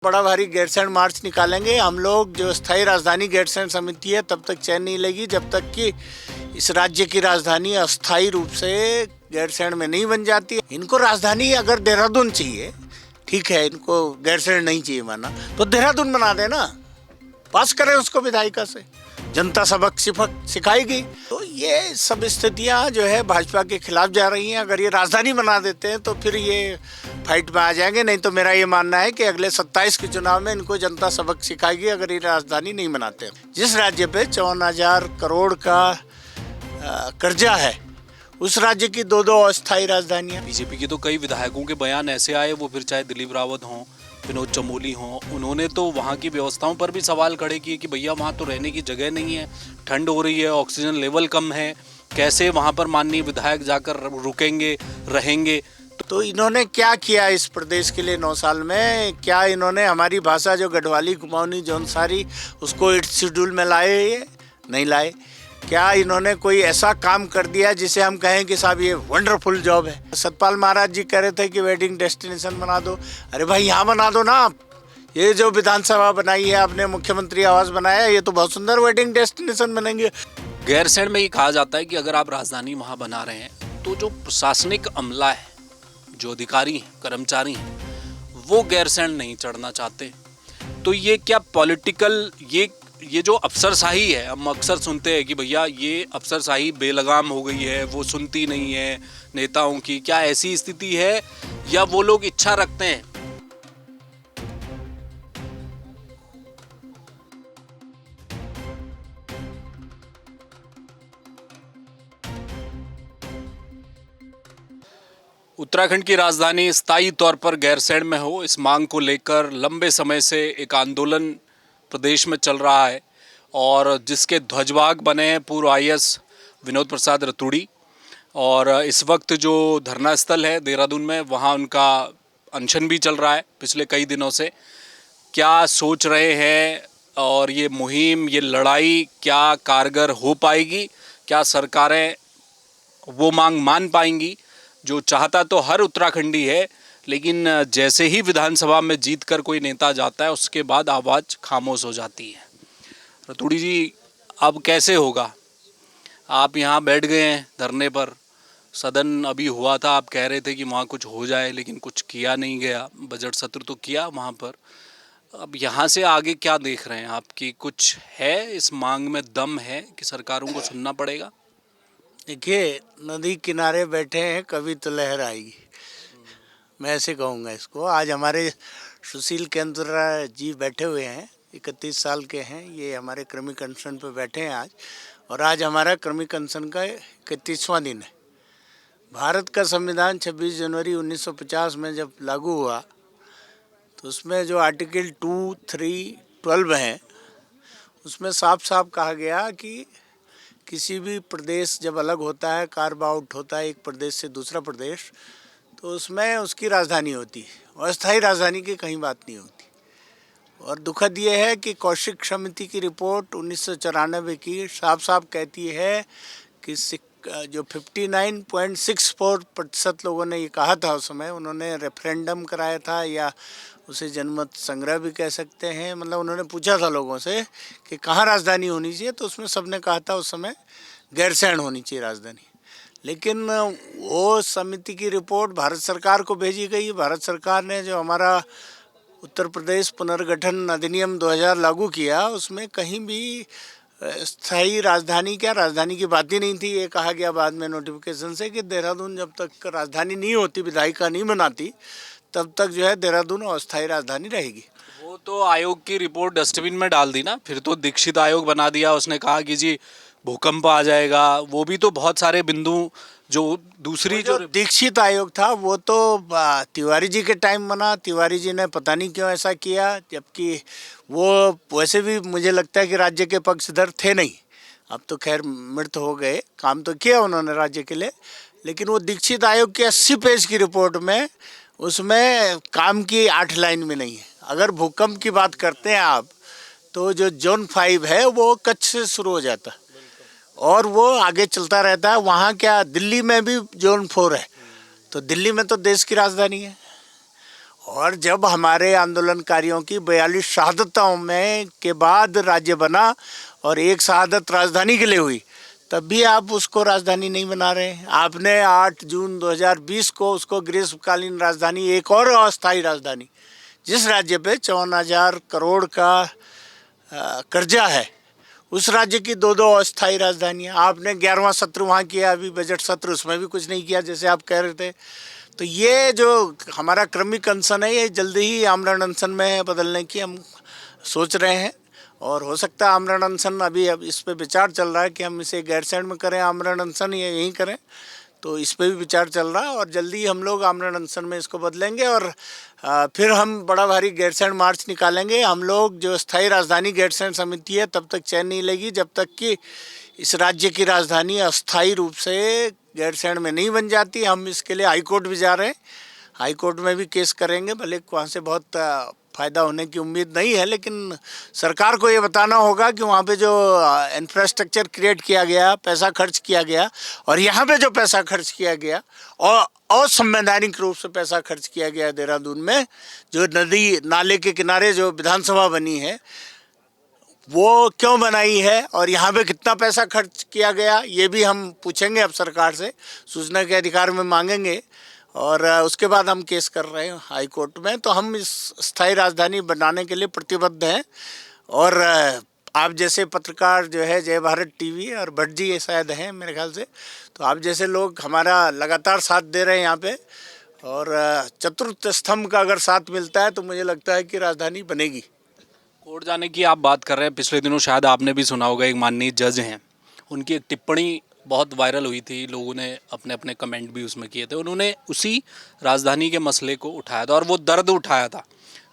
बड़ा भारी गैरसैंण मार्च निकालेंगे हम लोग। जो स्थायी राजधानी गैरसैंण समिति है तब तक चैन नहीं लेगी जब तक कि इस राज्य की राजधानी अस्थायी रूप से गैरसैंण में नहीं बन जाती। इनको राजधानी अगर देहरादून चाहिए, ठीक है, इनको गैरसैंण नहीं चाहिए माना तो देहरादून बना देना, पास करें उसको विधायिका से, जनता सबक सिखाएगी। तो ये सब स्थितियां जो है भाजपा के खिलाफ जा रही हैं। अगर ये राजधानी बना देते हैं तो फिर ये फाइट में आ जाएंगे। नहीं तो मेरा ये मानना है कि अगले 27 के चुनाव में इनको जनता सबक सिखाएगी अगर ये राजधानी नहीं बनाते। जिस राज्य पे 54,000 करोड़ का कर्जा है, उस राज्य की दो अस्थायी राजधानियां। बीजेपी के तो कई विधायकों के बयान ऐसे आए, वो फिर चाहे दिलीप रावत हों, विनोद चमोली हों, उन्होंने तो वहाँ की व्यवस्थाओं पर भी सवाल खड़े किए कि भैया वहाँ तो रहने की जगह नहीं है, ठंड हो रही है, ऑक्सीजन लेवल कम है, कैसे वहाँ पर माननीय विधायक जाकर रुकेंगे, रहेंगे। तो इन्होंने क्या किया इस प्रदेश के लिए 9 साल में? क्या इन्होंने हमारी भाषा जो गढ़वाली, कुमाऊनी, जौनसारी, उसको 8th शेड्यूल में लाए? ये नहीं लाए। क्या इन्होंने कोई ऐसा काम कर दिया जिसे हम कहें कि साहब ये वंडरफुल जॉब है? सतपाल महाराज जी कह रहे थे कि वेडिंग डेस्टिनेशन बना दो। अरे भाई यहाँ बना दो ना आप। ये जो विधानसभा बनाई है आपने, मुख्यमंत्री आवास बनाया, ये तो बहुत सुंदर वेडिंग डेस्टिनेशन बनेंगे। गैरसैंण में ये कहा जाता है कि अगर आप राजधानी वहाँ बना रहे हैं तो जो प्रशासनिक अमला है, जो अधिकारी हैं, कर्मचारी हैं, वो गैरसैंण नहीं चढ़ना चाहते। तो ये क्या पॉलिटिकल, ये जो अफसरशाही है, हम अक्सर सुनते हैं कि भैया ये अफसरशाही बेलगाम हो गई है, वो सुनती नहीं है नेताओं की, क्या ऐसी स्थिति है या वो लोग इच्छा रखते हैं? उत्तराखंड की राजधानी स्थायी तौर पर गैरसैंण में हो, इस मांग को लेकर लंबे समय से एक आंदोलन प्रदेश में चल रहा है और जिसके ध्वजवाहक बने हैं पूर्व IAS विनोद प्रसाद रतूड़ी। और इस वक्त जो धरना स्थल है देहरादून में, वहाँ उनका अनशन भी चल रहा है पिछले कई दिनों से। क्या सोच रहे हैं और ये मुहिम, ये लड़ाई क्या कारगर हो पाएगी? क्या सरकारें वो मांग मान पाएंगी जो चाहता तो हर उत्तराखंडी है, लेकिन जैसे ही विधानसभा में जीत कर कोई नेता जाता है उसके बाद आवाज़ खामोश हो जाती है। रतूड़ी जी, अब कैसे होगा? आप यहाँ बैठ गए हैं धरने पर, सदन अभी हुआ था, आप कह रहे थे कि वहाँ कुछ हो जाए, लेकिन कुछ किया नहीं गया। बजट सत्र तो किया वहाँ पर, अब यहाँ से आगे क्या देख रहे हैं? आपकी कुछ है इस मांग में दम है कि सरकारों को सुनना पड़ेगा? देखिए, नदी किनारे बैठे हैं, कभी तो लहर आएगी, मैं ऐसे कहूँगा इसको। आज हमारे सुशील केंद्र जी बैठे हुए हैं, 31 साल के हैं, ये हमारे क्रमिक अनशन पे बैठे हैं आज, और आज हमारा क्रमिक अनशन का 31वां दिन है। भारत का संविधान 26 जनवरी 1950 में जब लागू हुआ तो उसमें जो आर्टिकल 2, 3, 12 हैं, उसमें साफ साफ कहा गया कि किसी भी प्रदेश जब अलग होता है, कार्व आउट होता है एक प्रदेश से दूसरा प्रदेश, तो उसमें उसकी राजधानी होती है। अस्थायी राजधानी की कहीं बात नहीं होती। और दुखद ये है कि कौशिक समिति की रिपोर्ट 1994 की साफ साफ कहती है कि जो 59.64% लोगों ने ये कहा था उस समय, उन्होंने रेफरेंडम कराया था या उसे जनमत संग्रह भी कह सकते हैं, मतलब उन्होंने पूछा था लोगों से कि कहाँ राजधानी होनी चाहिए, तो उसमें सबने कहा था उस समय गैरसैंण होनी चाहिए राजधानी। लेकिन वो समिति की रिपोर्ट भारत सरकार को भेजी गई। भारत सरकार ने जो हमारा उत्तर प्रदेश पुनर्गठन अधिनियम 2000 लागू किया, उसमें कहीं भी स्थायी राजधानी राजधानी की बात ही नहीं थी। ये कहा गया बाद में नोटिफिकेशन से कि देहरादून जब तक राजधानी नहीं होती, विधायिका नहीं बनाती, तब तक जो है देहरादून अस्थायी राजधानी रहेगी। वो तो आयोग की रिपोर्ट डस्टबिन में डाल दी ना, फिर तो दीक्षित आयोग बना दिया। उसने कहा कि जी भूकंप आ जाएगा, वो भी तो बहुत सारे बिंदु जो दूसरी जो दीक्षित आयोग था वो तो तिवारी जी के टाइम बना। तिवारी जी ने पता नहीं क्यों ऐसा किया, जबकि वो वैसे भी मुझे लगता है कि राज्य के पक्षधर थे नहीं। अब तो खैर मृत हो गए, काम तो किया उन्होंने राज्य के लिए, लेकिन वो दीक्षित आयोग की 80 पेज की रिपोर्ट में, उसमें काम की 8 लाइन में नहीं है। अगर भूकंप की बात करते हैं आप, तो जो जोन 5 है वो कच्छ से शुरू हो जाता है और वो आगे चलता रहता है। वहाँ क्या, दिल्ली में भी जोन 4 है, तो दिल्ली में तो देश की राजधानी है। और जब हमारे आंदोलनकारियों की 42 शहादतों में के बाद राज्य बना और एक शहादत राजधानी के लिए हुई, तब भी आप उसको राजधानी नहीं बना रहे हैं। आपने 8 जून 2020 को उसको ग्रीष्मकालीन राजधानी, एक और अस्थायी राजधानी, जिस राज्य पे 54,000 करोड़ का कर्जा है, उस राज्य की दो अस्थायी राजधानियाँ। आपने 11वां सत्र वहाँ किया, अभी बजट सत्र, उसमें भी कुछ नहीं किया जैसे आप कह रहे थे। तो ये जो हमारा क्रमिक अनशन है, ये जल्दी ही आमरण अनशन में बदलने की हम सोच रहे हैं। और हो सकता है आमरण अनशन, अभी अब इस पे विचार चल रहा है कि हम इसे गैरसैंण में करें आमरण अनशन या यहीं करें, तो इस पे भी विचार चल रहा है। और जल्दी हम लोग आमरण अनशन में इसको बदलेंगे और फिर हम बड़ा भारी गैरसैंण मार्च निकालेंगे। हम लोग जो स्थायी राजधानी गैरसैंण समिति है, तब तक चैन नहीं लेगी जब तक कि इस राज्य की राजधानी अस्थायी रूप से गैरसैंण में नहीं बन जाती। हम इसके लिए हाईकोर्ट भी जा रहे हैं, हाईकोर्ट में भी केस करेंगे। भले वहाँ से बहुत फ़ायदा होने की उम्मीद नहीं है, लेकिन सरकार को ये बताना होगा कि वहाँ पे जो इंफ्रास्ट्रक्चर क्रिएट किया गया, पैसा खर्च किया गया, और यहाँ पे जो पैसा खर्च किया गया और असंवैधानिक रूप से पैसा खर्च किया गया देहरादून में, जो नदी नाले के किनारे जो विधानसभा बनी है, वो क्यों बनाई है और यहाँ पे कितना पैसा खर्च किया गया, ये भी हम पूछेंगे अब सरकार से, सूचना के अधिकार में मांगेंगे। और उसके बाद हम केस कर रहे हैं हाई कोर्ट में। तो हम इस स्थायी राजधानी बनाने के लिए प्रतिबद्ध हैं। और आप जैसे पत्रकार जो है जय भारत टीवी और भट्ट जी शायद हैं मेरे ख्याल से, तो आप जैसे लोग हमारा लगातार साथ दे रहे हैं यहाँ पे, और चतुर्थ स्तंभ का अगर साथ मिलता है तो मुझे लगता है कि राजधानी बनेगी। कोर्ट जाने की आप बात कर रहे हैं, पिछले दिनों शायद आपने भी सुना होगा, एक माननीय जज हैं, उनकी एक टिप्पणी बहुत वायरल हुई थी, लोगों ने अपने अपने कमेंट भी उसमें किए थे। उन्होंने उसी राजधानी के मसले को उठाया था और वो दर्द उठाया था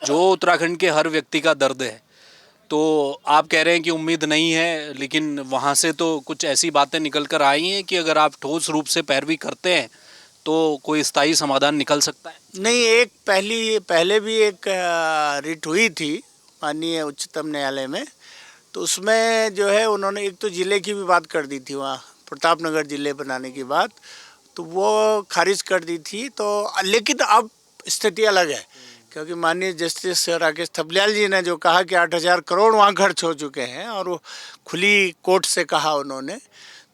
जो उत्तराखंड के हर व्यक्ति का दर्द है। तो आप कह रहे हैं कि उम्मीद नहीं है, लेकिन वहाँ से तो कुछ ऐसी बातें निकल कर आई हैं कि अगर आप ठोस रूप से पैरवी करते हैं तो कोई स्थायी समाधान निकल सकता है। नहीं, एक पहले भी एक रिट हुई थी माननीय उच्चतम न्यायालय में, तो उसमें जो है उन्होंने एक तो ज़िले की भी बात कर दी थी, वहाँ प्रतापनगर ज़िले बनाने की बात, तो वो खारिज कर दी थी। तो लेकिन अब स्थिति अलग है, क्योंकि माननीय जस्टिस राकेश थपलियाल जी ने जो कहा कि 8,000 करोड़ वहाँ खर्च हो चुके हैं, और वो खुली कोर्ट से कहा उन्होंने,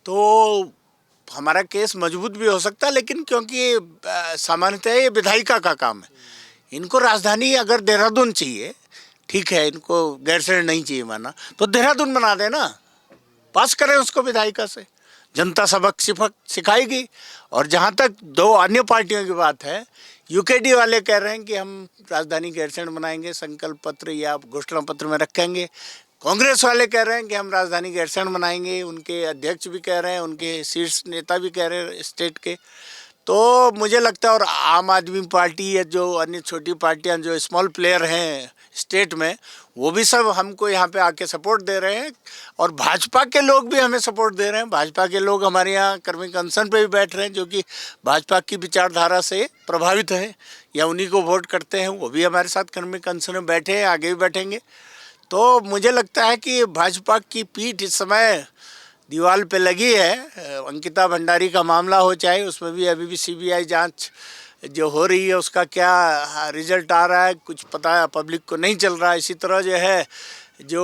तो हमारा केस मजबूत भी हो सकता है। लेकिन क्योंकि सामान्यतः ये विधायिका का काम है, इनको राजधानी अगर देहरादून चाहिए, ठीक है, इनको गैरसैंण नहीं चाहिए माना, तो देहरादून बना देना, पास करें उसको विधायिका से, जनता सबक सिखाएगी। और जहाँ तक दो अन्य पार्टियों की बात है, यूकेडी वाले कह रहे हैं कि हम राजधानी गैरसैंण बनाएंगे, संकल्प पत्र या घोषणा पत्र में रखेंगे। कांग्रेस वाले कह रहे हैं कि हम राजधानी गैरसैंण बनाएंगे, उनके अध्यक्ष भी कह रहे हैं, उनके शीर्ष नेता भी कह रहे हैं स्टेट के। तो मुझे लगता है, और आम आदमी पार्टी या जो अन्य छोटी पार्टियां जो स्मॉल प्लेयर हैं स्टेट में, वो भी सब हमको यहाँ पे आके सपोर्ट दे रहे हैं। और भाजपा के लोग भी हमें सपोर्ट दे रहे हैं। भाजपा के लोग हमारे यहाँ कर्मिक अनशन पे भी बैठ रहे हैं, जो कि भाजपा की विचारधारा से प्रभावित है या उन्हीं को वोट करते हैं, वो भी हमारे साथ कर्मिक अनशन में बैठे हैं, आगे भी बैठेंगे। तो मुझे लगता है कि भाजपा की पीठ इस समय दीवार पे लगी है। अंकिता भंडारी का मामला हो चाहे, उसमें भी अभी भी सीबीआई जांच जो हो रही है, उसका क्या रिजल्ट आ रहा है कुछ पता है पब्लिक को नहीं चल रहा। इसी तरह जो है, जो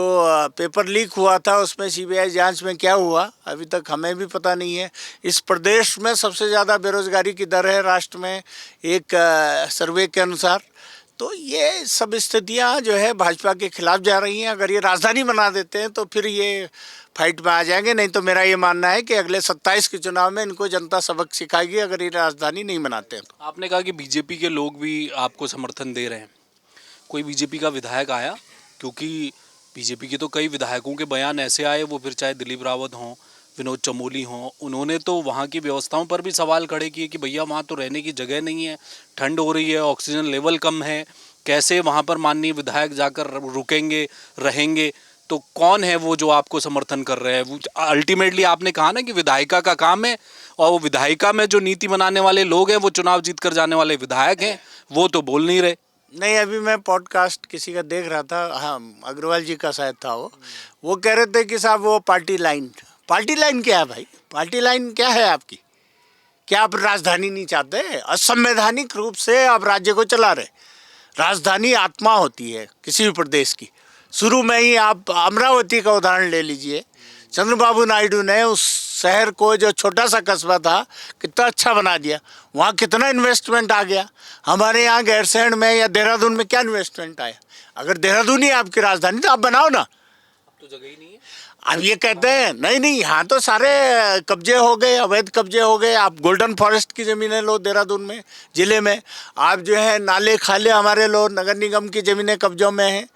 पेपर लीक हुआ था उसमें सीबीआई जांच में क्या हुआ अभी तक हमें भी पता नहीं है। इस प्रदेश में सबसे ज़्यादा बेरोजगारी की दर है राष्ट्र में, एक सर्वे के अनुसार। तो ये सब स्थितियाँ जो है भाजपा के खिलाफ जा रही हैं। अगर ये राजधानी बना देते हैं तो फिर ये फाइट में आ जाएंगे। नहीं तो मेरा ये मानना है कि अगले 27 के चुनाव में इनको जनता सबक सिखाएगी अगर ये राजधानी नहीं बनाते हैं तो। आपने कहा कि बीजेपी के लोग भी आपको समर्थन दे रहे हैं, कोई बीजेपी का विधायक आया? क्योंकि बीजेपी के तो कई विधायकों के बयान ऐसे आए, वो फिर चाहे दिलीप रावत हों, विनोद चमोली हों, उन्होंने तो वहाँ की व्यवस्थाओं पर भी सवाल खड़े किए कि भैया वहाँ तो रहने की जगह नहीं है, ठंड हो रही है, ऑक्सीजन लेवल कम है, कैसे वहाँ पर माननीय विधायक जाकर रुकेंगे, रहेंगे? तो कौन है वो जो आपको समर्थन कर रहे हैं? अल्टीमेटली आपने कहा ना कि विधायिका का काम है, और वो विधायिका में जो नीति बनाने वाले लोग हैं वो चुनाव जीत कर जाने वाले विधायक हैं, वो तो बोल नहीं रहे। नहीं, अभी मैं पॉडकास्ट किसी का देख रहा था, हाँ अग्रवाल जी का शायद था, वो कह रहे थे कि साहब वो पार्टी लाइन क्या है भाई? पार्टी लाइन क्या है आपकी? क्या आप राजधानी नहीं चाहते? असंवैधानिक रूप से आप राज्य को चला रहे। राजधानी आत्मा होती है किसी भी प्रदेश की। शुरू में ही आप अमरावती का उदाहरण ले लीजिए, चंद्रबाबू नायडू ने उस शहर को, जो छोटा सा कस्बा था, कितना अच्छा बना दिया। वहाँ कितना इन्वेस्टमेंट आ गया। हमारे यहाँ गैरसैंण में या देहरादून में क्या इन्वेस्टमेंट आया? अगर देहरादून ही आपकी राजधानी तो आप बनाओ ना। तो जगह ही नहीं है। अब ये कहते हैं नहीं नहीं, यहाँ तो सारे कब्जे हो गए, अवैध कब्जे हो गए। आप गोल्डन फॉरेस्ट की ज़मीनें लो देहरादून में, ज़िले में। आप जो है नाले खाले हमारे लो, नगर निगम की ज़मीनें कब्जों में हैं।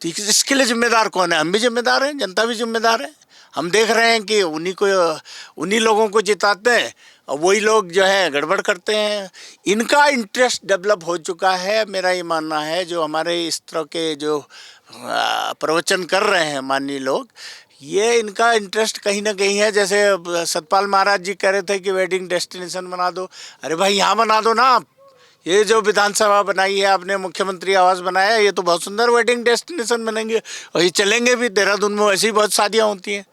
तो इसके लिए जिम्मेदार कौन है? हम भी जिम्मेदार हैं, जनता भी जिम्मेदार है। हम देख रहे हैं कि उन्हीं लोगों को जिताते हैं और वही लोग जो है गड़बड़ करते हैं। इनका इंटरेस्ट डेवलप हो चुका है, मेरा ये मानना है। जो हमारे इस तरह के जो प्रवचन कर रहे हैं माननीय लोग, ये इनका इंटरेस्ट कहीं ना कहीं है। जैसे सतपाल महाराज जी कह रहे थे कि वेडिंग डेस्टिनेशन बना दो। अरे भाई, यहाँ बना दो ना आप। ये जो विधानसभा बनाई है आपने, मुख्यमंत्री आवास बनाया है, ये तो बहुत सुंदर वेडिंग डेस्टिनेशन बनेंगे और ये चलेंगे भी। देहरादून में वैसी बहुत शादियाँ होती हैं।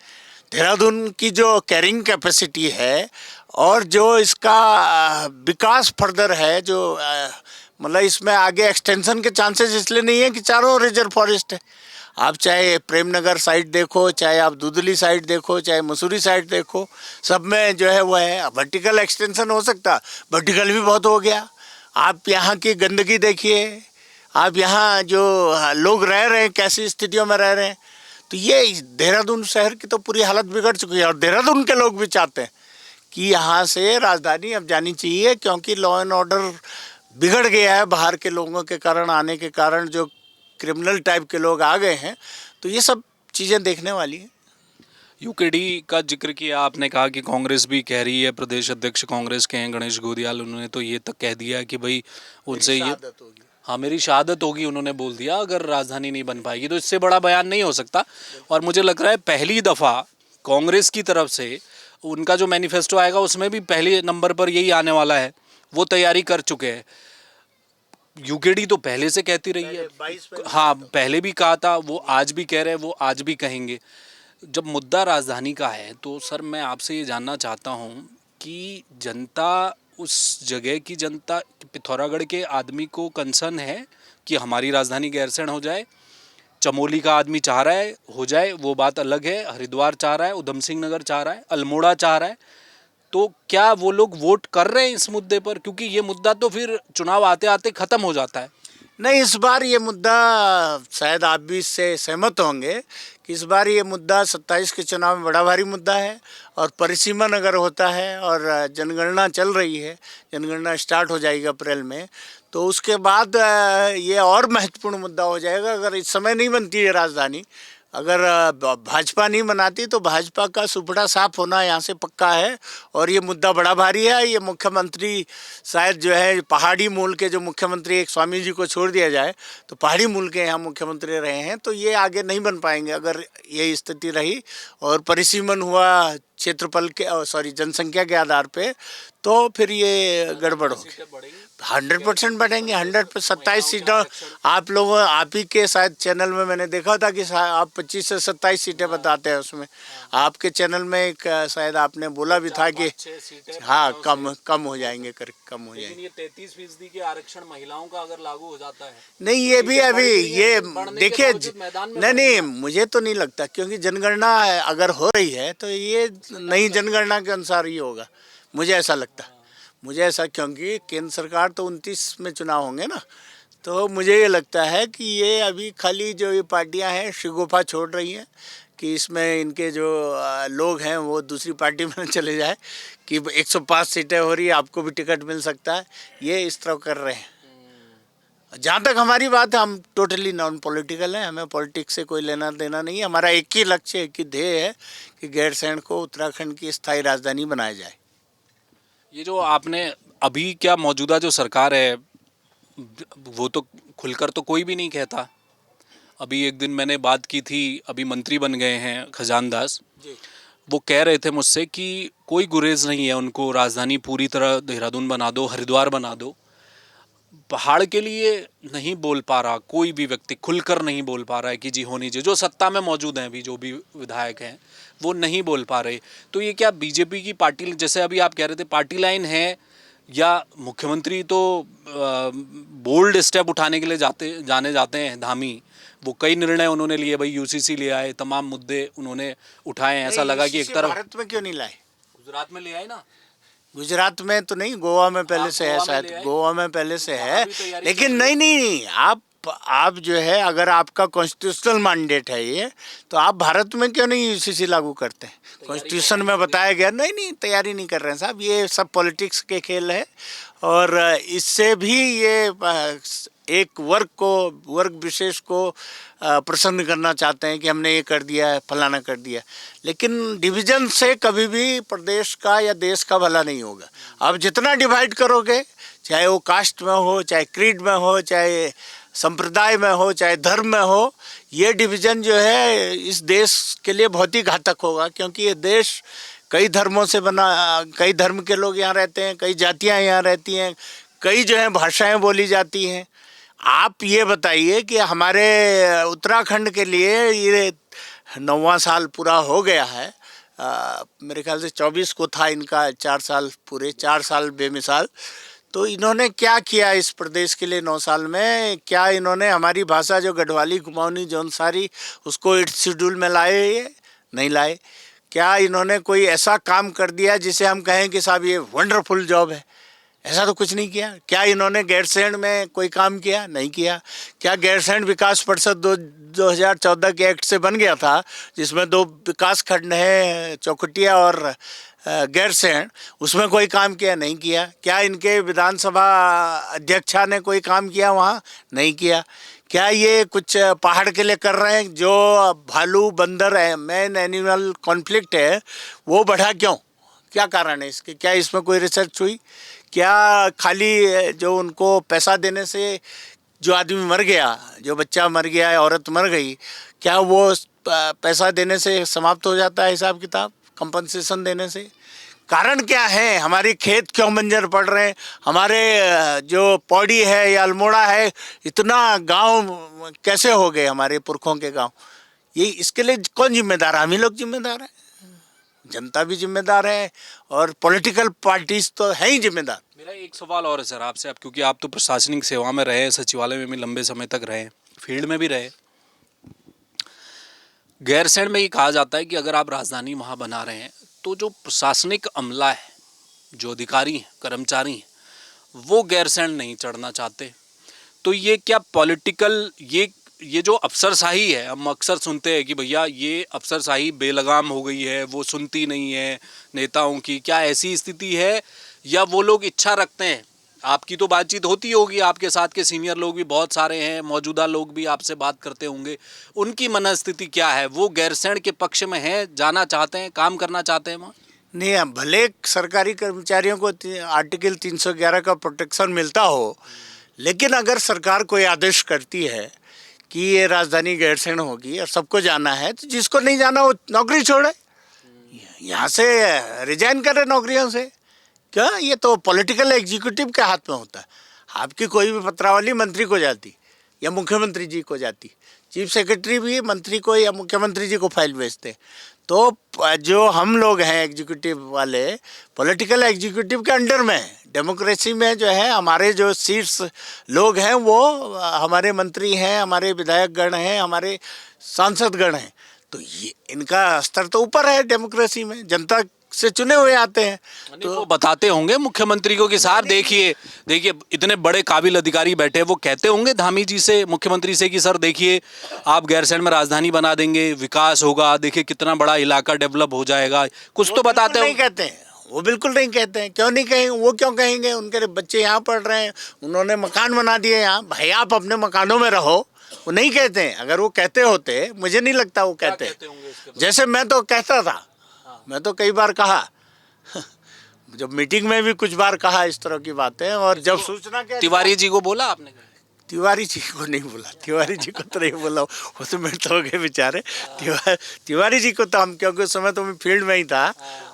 देहरादून की जो कैरिंग कैपेसिटी है और जो इसका विकास फर्दर है, जो मतलब इसमें आगे एक्सटेंशन के चांसेस इसलिए नहीं है कि चारों रिजर्व फॉरेस्ट है। आप चाहे प्रेमनगर साइड देखो, चाहे आप दुधली साइड देखो, चाहे मसूरी साइड देखो, सब में जो है वो है। वर्टिकल एक्सटेंशन हो सकता, वर्टिकल भी बहुत हो गया। आप यहाँ की गंदगी देखिए, आप यहाँ जो लोग रह रहे हैं कैसी स्थितियों में रह रहे हैं। तो ये देहरादून शहर की तो पूरी हालत बिगड़ चुकी है और देहरादून के लोग भी चाहते हैं कि यहाँ से राजधानी अब जानी चाहिए, क्योंकि लॉ एंड ऑर्डर बिगड़ गया है। बाहर के लोगों के कारण, आने के कारण जो क्रिमिनल टाइप के लोग आ गए हैं, तो ये सब चीज़ें देखने वाली हैं। यूकेडी का जिक्र किया आपने, कहा कि कांग्रेस भी कह रही है, प्रदेश अध्यक्ष कांग्रेस के हैं गणेश गोदियाल, उन्होंने तो ये तक कह दिया कि भाई उनसे ये, हाँ मेरी शहादत होगी, उन्होंने बोल दिया अगर राजधानी नहीं बन पाएगी। तो इससे बड़ा बयान नहीं हो सकता। और मुझे लग रहा है पहली दफ़ा कांग्रेस की तरफ से उनका जो मैनिफेस्टो आएगा उसमें भी पहले नंबर पर यही आने वाला है। वो तैयारी कर चुके हैं। यूकेडी तो पहले से कहती रही है, हाँ पहले भी कहा था, वो आज भी कह रहे हैं, वो आज भी कहेंगे। जब मुद्दा राजधानी का है तो सर मैं आपसे ये जानना चाहता हूँ कि जनता, उस जगह की जनता, पिथौरागढ़ के आदमी को कंसर्न है कि हमारी राजधानी गैरसैंण हो जाए। चमोली का आदमी चाह रहा है हो जाए, वो बात अलग है। हरिद्वार चाह रहा है, उधम सिंह नगर चाह रहा है, अल्मोड़ा चाह रहा है। तो क्या वो लोग वोट कर रहे हैं इस मुद्दे पर? क्योंकि ये मुद्दा तो फिर चुनाव आते आते ख़त्म हो जाता है। नहीं, इस बार ये मुद्दा, शायद आप भी इससे सहमत होंगे कि इस बार ये मुद्दा 27 के चुनाव में बड़ा भारी मुद्दा है। और परिसीमन अगर होता है और जनगणना चल रही है, जनगणना स्टार्ट हो जाएगी अप्रैल में, तो उसके बाद ये और महत्वपूर्ण मुद्दा हो जाएगा। अगर इस समय नहीं बनती है राजधानी, अगर भाजपा नहीं बनाती, तो भाजपा का सुपड़ा साफ होना यहाँ से पक्का है। और ये मुद्दा बड़ा भारी है। ये मुख्यमंत्री शायद जो है पहाड़ी मूल के, जो मुख्यमंत्री, एक स्वामी जी को छोड़ दिया जाए तो पहाड़ी मूल के यहाँ मुख्यमंत्री रहे हैं, तो ये आगे नहीं बन पाएंगे अगर ये स्थिति रही। और परिसीमन हुआ क्षेत्रफल के, सॉरी जनसंख्या के आधार पे, तो फिर ये गड़बड़ होगी। 100% बढ़ेंगे। 27 सीटें आप लोगों, आप ही के शायद चैनल में मैंने देखा था कि आप 25 से 27 सीटें बताते हैं। उसमें आपके चैनल में एक शायद आपने बोला भी था कि हाँ कम हो जाएंगे, कम हो जाएंगे। ये 33% के आरक्षण महिलाओं का अगर लागू हो जाता है, नहीं ये भी अभी ये देखिए, नहीं मुझे तो नहीं लगता, क्योंकि जनगणना अगर हो रही है तो ये नई जनगणना के अनुसार ही होगा, मुझे ऐसा लगता है। मुझे ऐसा, क्योंकि केंद्र सरकार तो 29 में चुनाव होंगे ना, तो मुझे ये लगता है कि ये अभी खाली जो ये पार्टियां हैं शिगुफा छोड़ रही हैं कि इसमें इनके जो लोग हैं वो दूसरी पार्टी में चले जाए कि 105 सीटें हो रही है, आपको भी टिकट मिल सकता है। ये इस तरह कर रहे हैं। जहाँ तक हमारी बात है, हम टोटली नॉन पॉलिटिकल हैं, हमें पॉलिटिक्स से कोई लेना देना नहीं है। हमारा एक ही लक्ष्य, एक ही ध्येय है कि गैरसैंण को उत्तराखंड की स्थायी राजधानी बनाया जाए। ये जो आपने अभी, क्या मौजूदा जो सरकार है, वो तो खुलकर तो कोई भी नहीं कहता। अभी एक दिन मैंने बात की थी, अभी मंत्री बन गए हैं खजान दास, वो कह रहे थे मुझसे कि कोई गुरेज नहीं है उनको, राजधानी पूरी तरह देहरादून बना दो, हरिद्वार बना दो। पहाड़ के लिए नहीं बोल पा रहा कोई भी व्यक्ति, खुलकर नहीं बोल पा रहा है कि जी होनी चाहिए। जो सत्ता में मौजूद हैं अभी, जो भी विधायक हैं, वो नहीं बोल पा रहे। तो ये क्या बीजेपी की पार्टी, जैसे अभी आप कह रहे थे पार्टी लाइन है या मुख्यमंत्री तो बोल्ड स्टेप उठाने के लिए जाते हैं धामी, वो कई निर्णय उन्होंने लिए, भाई यूसीसी ले आए, तमाम मुद्दे उन्होंने उठाए हैं। ऐसा लगा कि एक तरफ भारत में क्यों नहीं लाए? गुजरात में ले आए ना, गुजरात में तो नहीं, गोवा में पहले से है, शायद गोवा में पहले से है। लेकिन नहीं नहीं, आप जो है, अगर आपका कॉन्स्टिट्यूशनल मैंडेट है ये, तो आप भारत में क्यों नहीं यूसीसी लागू करते हैं? कॉन्स्टिट्यूशन में बताया गया। नहीं नहीं, तैयारी नहीं कर रहे हैं साहब, ये सब पॉलिटिक्स के खेल है। और इससे भी ये एक वर्ग विशेष को प्रसन्न करना चाहते हैं कि हमने ये कर दिया है, फलाना कर दिया। लेकिन डिवीजन से कभी भी प्रदेश का या देश का भला नहीं होगा। आप जितना डिवाइड करोगे, चाहे वो कास्ट में हो, चाहे क्रीड में हो, चाहे संप्रदाय में हो, चाहे धर्म में हो, ये डिवीज़न जो है इस देश के लिए बहुत ही घातक होगा। क्योंकि ये देश कई धर्मों से बना, कई धर्म के लोग यहाँ रहते हैं, कई जातियाँ यहाँ रहती हैं, कई जो है भाषाएं बोली जाती हैं। आप ये बताइए कि हमारे उत्तराखंड के लिए ये 9वां साल पूरा हो गया है। मेरे ख्याल से 24 को था इनका 4 साल पूरे, 4 साल बेमिसाल। तो इन्होंने क्या किया इस प्रदेश के लिए 9 साल में? क्या इन्होंने हमारी भाषा जो गढ़वाली, कुमाऊनी, जौनसारी, उसको 8th शेड्यूल में लाए? ये नहीं लाए। क्या इन्होंने कोई ऐसा काम कर दिया जिसे हम कहें कि साहब ये वंडरफुल जॉब है? ऐसा तो कुछ नहीं किया। क्या इन्होंने गैरसैंण में कोई काम किया? नहीं किया। क्या गैरसैंण विकास परिषद 2014 के एक्ट से बन गया था, जिसमें 2 विकास खंड हैं, चौखटिया और गैरसैंण, उसमें कोई काम किया? नहीं किया। क्या इनके विधानसभा अध्यक्षा ने कोई काम किया वहाँ? नहीं किया। क्या ये कुछ पहाड़ के लिए कर रहे हैं? जो भालू बंदर है, मैन एनिमल कॉन्फ्लिक्ट है, वो बढ़ा क्यों? क्या कारण है इसके? क्या इसमें कोई रिसर्च हुई? क्या खाली जो उनको पैसा देने से जो आदमी मर गया, जो बच्चा मर गया, औरत मर गई, क्या वो पैसा देने से समाप्त हो जाता है हिसाब किताब, कंपनसेशन देने से? कारण क्या है? हमारे खेत क्यों बंजर पड़ रहे हैं? हमारे जो पौड़ी है या अल्मोड़ा है, इतना गांव कैसे हो गए हमारे पुरखों के गांव? ये इसके लिए कौन जिम्मेदार है? हम ही लोग जिम्मेदार हैं, जनता भी जिम्मेदार है, और पॉलिटिकल पार्टीज तो है ही जिम्मेदार। मेरा एक सवाल और है सर आपसे, आप क्योंकि आप तो प्रशासनिक सेवा में रहे, सचिवालय में भी लंबे समय तक रहे, फील्ड में भी रहे। गैरसैंण में ये कहा जाता है कि अगर आप राजधानी वहाँ बना रहे हैं, तो जो प्रशासनिक अमला है, जो अधिकारी हैं, कर्मचारी हैं, वो गैरसैंण नहीं चढ़ना चाहते। तो ये क्या पॉलिटिकल, ये जो अफसरशाही है, हम अक्सर सुनते हैं कि भैया ये अफसरशाही बेलगाम हो गई है, वो सुनती नहीं है नेताओं की, क्या ऐसी स्थिति है या वो लोग इच्छा रखते हैं? आपकी तो बातचीत होती होगी, आपके साथ के सीनियर लोग भी बहुत सारे हैं, मौजूदा लोग भी आपसे बात करते होंगे, उनकी मनस्थिति क्या है? वो गैरसैंण के पक्ष में है, जाना चाहते हैं, काम करना चाहते हैं वहाँ? नहीं, भले सरकारी कर्मचारियों को आर्टिकल 311 का प्रोटेक्शन मिलता हो, लेकिन अगर सरकार कोई आदेश करती है कि ये राजधानी गैरसैंण होगी और सबको जाना है, तो जिसको नहीं जाना वो नौकरी छोड़े, यहाँ से रिजाइन करे नौकरियों से। क्या ये तो पॉलिटिकल एग्जीक्यूटिव के हाथ में होता है। आपकी कोई भी पत्रावली मंत्री को जाती या मुख्यमंत्री जी को जाती, चीफ सेक्रेटरी भी मंत्री को या मुख्यमंत्री जी को फाइल भेजते। तो जो हम लोग हैं एग्जीक्यूटिव वाले, पॉलिटिकल एग्जीक्यूटिव के अंडर में है। डेमोक्रेसी में जो है हमारे जो शीर्ष लोग हैं वो हमारे मंत्री हैं, हमारे विधायकगण हैं, हमारे सांसदगण हैं। तो ये इनका स्तर तो ऊपर है डेमोक्रेसी में, जनता से चुने हुए आते हैं। तो वो बताते होंगे मुख्यमंत्री को कि सर देखिए इतने बड़े काबिल अधिकारी बैठे, वो कहते होंगे धामी जी से, मुख्यमंत्री से कि सर देखिए आप गैरसैंण में राजधानी बना देंगे, विकास होगा, देखिए कितना बड़ा इलाका डेवलप हो जाएगा, कुछ तो बताते हो? नहीं कहते हैं वो, बिल्कुल नहीं कहते हैं। क्यों नहीं कहेंगे? वो क्यों कहेंगे? उनके बच्चे यहाँ पढ़ रहे हैं, उन्होंने मकान बना दिए यहाँ, भाई आप अपने मकानों में रहो। वो नहीं कहते हैं। अगर वो कहते होते, मुझे नहीं लगता वो कहते हैं। जैसे मैं तो कहता था, मैं तो कई बार कहा जब मीटिंग में भी कुछ बार कहा इस तरह की बातें। और जब सूचना के तिवारी जी को बोला आपने? तिवारी जी को नहीं बोला, तिवारी जी को तो नहीं बोला, वो तो मेरे तो हो गए बेचारे। तिवारी जी को तो हम, क्योंकि उस समय तो मैं फील्ड में ही था,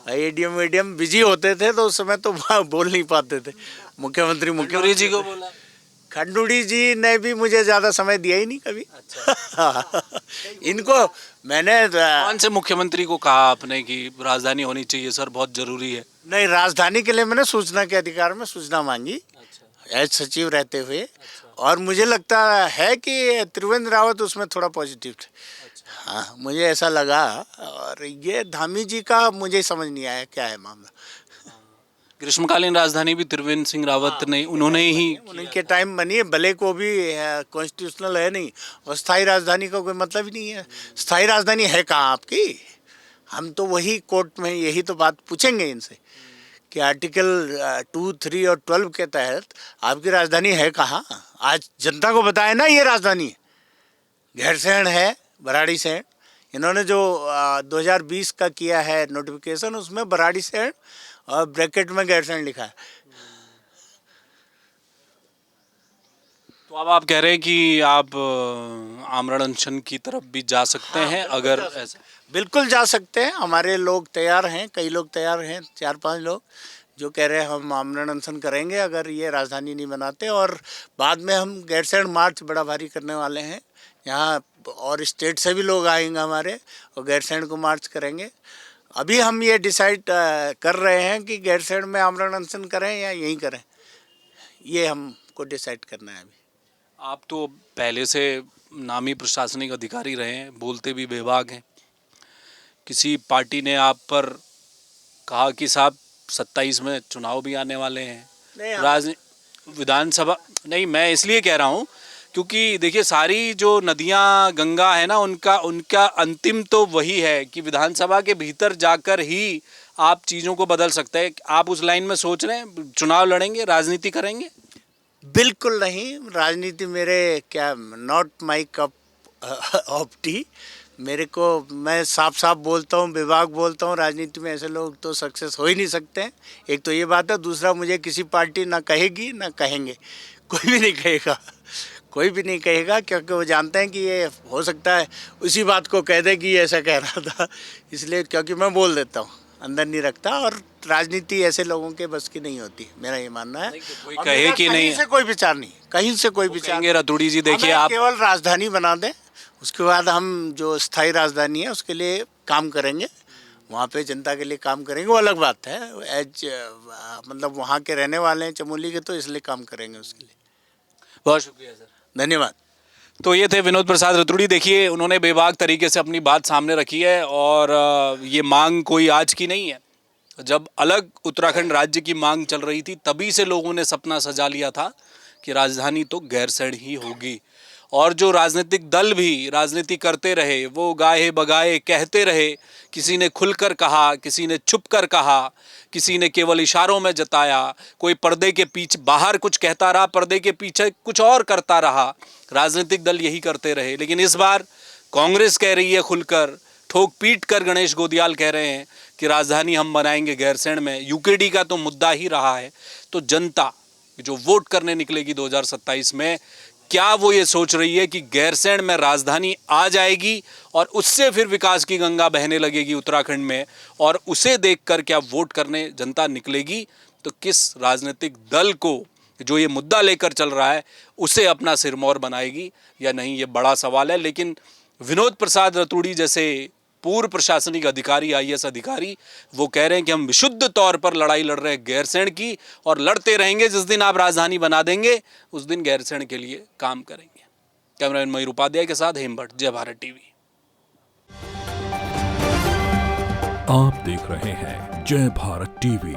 एडीएम बिजी होते थे, तो उस समय तो बोल नहीं पाते थे। मुख्यमंत्री जी को बोला? खंडूड़ी जी ने भी मुझे ज़्यादा समय दिया ही नहीं कभी। अच्छा। इनको मैंने कौन से मुख्यमंत्री को कहा आपने कि राजधानी होनी चाहिए सर, बहुत जरूरी है? नहीं, राजधानी के लिए मैंने सूचना के अधिकार में सूचना मांगी एज सचिव रहते हुए, और मुझे लगता है कि त्रिवेंद्र रावत उसमें थोड़ा पॉजिटिव थे। हाँ, मुझे ऐसा लगा। और ये धामी जी का मुझे समझ नहीं आया क्या है मामला। ग्रीष्मकालीन राजधानी भी त्रिवेंद्र सिंह रावत ने, उन्होंने ही उनके टाइम बनी है, भले को भी कॉन्स्टिट्यूशनल है नहीं, और स्थायी राजधानी का कोई मतलब ही नहीं है। स्थायी राजधानी है कहाँ आपकी? हम तो वही कोर्ट में यही तो बात पूछेंगे इनसे कि आर्टिकल 2, 3 और 12 के तहत आपकी राजधानी है कहाँ? आज जनता को बताया ना ये राजधानी है। गैरसैंण है, भराड़ीसैंण। इन्होंने जो 2020 का किया है नोटिफिकेशन, उसमें भराड़ीसैंण और ब्रैकेट में गैरसैंण लिखा है। तो अब आप कह रहे हैं कि आप आमरण अनशन की तरफ भी जा सकते हैं अगर ऐसा? बिल्कुल जा सकते हैं, हमारे लोग तैयार हैं, कई लोग तैयार हैं, 4-5 लोग जो कह रहे हैं हम आमरण अनशन करेंगे अगर ये राजधानी नहीं बनाते। और बाद में हम गैरसैंण मार्च बड़ा भारी करने वाले हैं यहाँ, और स्टेट से भी लोग आएंगे हमारे और गैरसैंण को मार्च करेंगे। अभी हम ये डिसाइड कर रहे हैं कि गैरसैंण में आमरण अनशन करें या यहीं करें, ये हमको डिसाइड करना है अभी। आप तो पहले से नामी प्रशासनिक अधिकारी रहे हैं, बोलते भी बेबाक हैं। किसी पार्टी ने आप पर कहा कि साहब 27 में चुनाव भी आने वाले हैं, विधानसभा नहीं, मैं इसलिए कह रहा हूँ क्योंकि देखिए सारी जो नदियाँ गंगा है ना, उनका अंतिम तो वही है कि विधानसभा के भीतर जाकर ही आप चीज़ों को बदल सकते हैं। आप उस लाइन में सोच रहे हैं, चुनाव लड़ेंगे, राजनीति करेंगे? बिल्कुल नहीं, राजनीति मेरे क्या not my cup of T. मेरे को, मैं साफ साफ बोलता हूँ, विभाग बोलता हूँ, राजनीति में ऐसे लोग तो सक्सेस हो ही नहीं सकते हैं। एक तो ये बात है, दूसरा मुझे किसी पार्टी ना कहेगी ना कहेंगे, कोई भी नहीं कहेगा, कोई भी नहीं कहेगा, क्योंकि वो जानते हैं कि ये हो सकता है उसी बात को कह दे कि ये ऐसा कह रहा था, इसलिए क्योंकि मैं बोल देता हूँ, अंदर नहीं रखता। और राजनीति ऐसे लोगों के बस की नहीं होती, मेरा ये मानना है। कोई कहे कि नहीं, कहीं से कोई विचार नहीं, कहीं से कोई विचार नहीं। रतूड़ी जी देखिए, आप केवल राजधानी बना दें, उसके बाद हम जो स्थायी राजधानी है उसके लिए काम करेंगे, वहाँ पे जनता के लिए काम करेंगे, वो अलग बात है। एज मतलब वहाँ के रहने वाले हैं चमोली के, तो इसलिए काम करेंगे उसके लिए। बहुत शुक्रिया सर, धन्यवाद। तो ये थे विनोद प्रसाद रतूड़ी। देखिए उन्होंने बेबाक तरीके से अपनी बात सामने रखी है, और ये मांग कोई आज की नहीं है। जब अलग उत्तराखंड राज्य की मांग चल रही थी, तभी से लोगों ने सपना सजा लिया था कि राजधानी तो गैरसैंण ही होगी। और जो राजनीतिक दल भी राजनीति करते रहे, वो गाए बगाए कहते रहे, किसी ने खुलकर कहा, किसी ने छुपकर कहा, किसी ने केवल इशारों में जताया, कोई पर्दे के पीछे बाहर कुछ कहता रहा, पर्दे के पीछे कुछ और करता रहा। राजनीतिक दल यही करते रहे। लेकिन इस बार कांग्रेस कह रही है खुलकर, ठोक पीट कर गणेश गोदियाल कह रहे हैं कि राजधानी हम बनाएंगे गैरसैंण में। यूकेडी का तो मुद्दा ही रहा है। तो जनता जो वोट करने निकलेगी 2027 में, क्या वो ये सोच रही है कि गैरसैंण में राजधानी आ जाएगी और उससे फिर विकास की गंगा बहने लगेगी उत्तराखंड में, और उसे देखकर क्या वोट करने जनता निकलेगी? तो किस राजनीतिक दल को जो ये मुद्दा लेकर चल रहा है उसे अपना सिरमौर बनाएगी या नहीं, ये बड़ा सवाल है। लेकिन विनोद प्रसाद रतूड़ी जैसे पूर्व प्रशासनिक अधिकारी, IAS अधिकारी, वो कह रहे हैं कि हम विशुद्ध तौर पर लड़ाई लड़ रहे हैं गैरसैंण की, और लड़ते रहेंगे। जिस दिन आप राजधानी बना देंगे उस दिन गैरसैंण के लिए काम करेंगे। कैमरामैन मयूर उपाध्याय के साथ हेम भट्ट, जय भारत टीवी। आप देख रहे हैं जय भारत टीवी।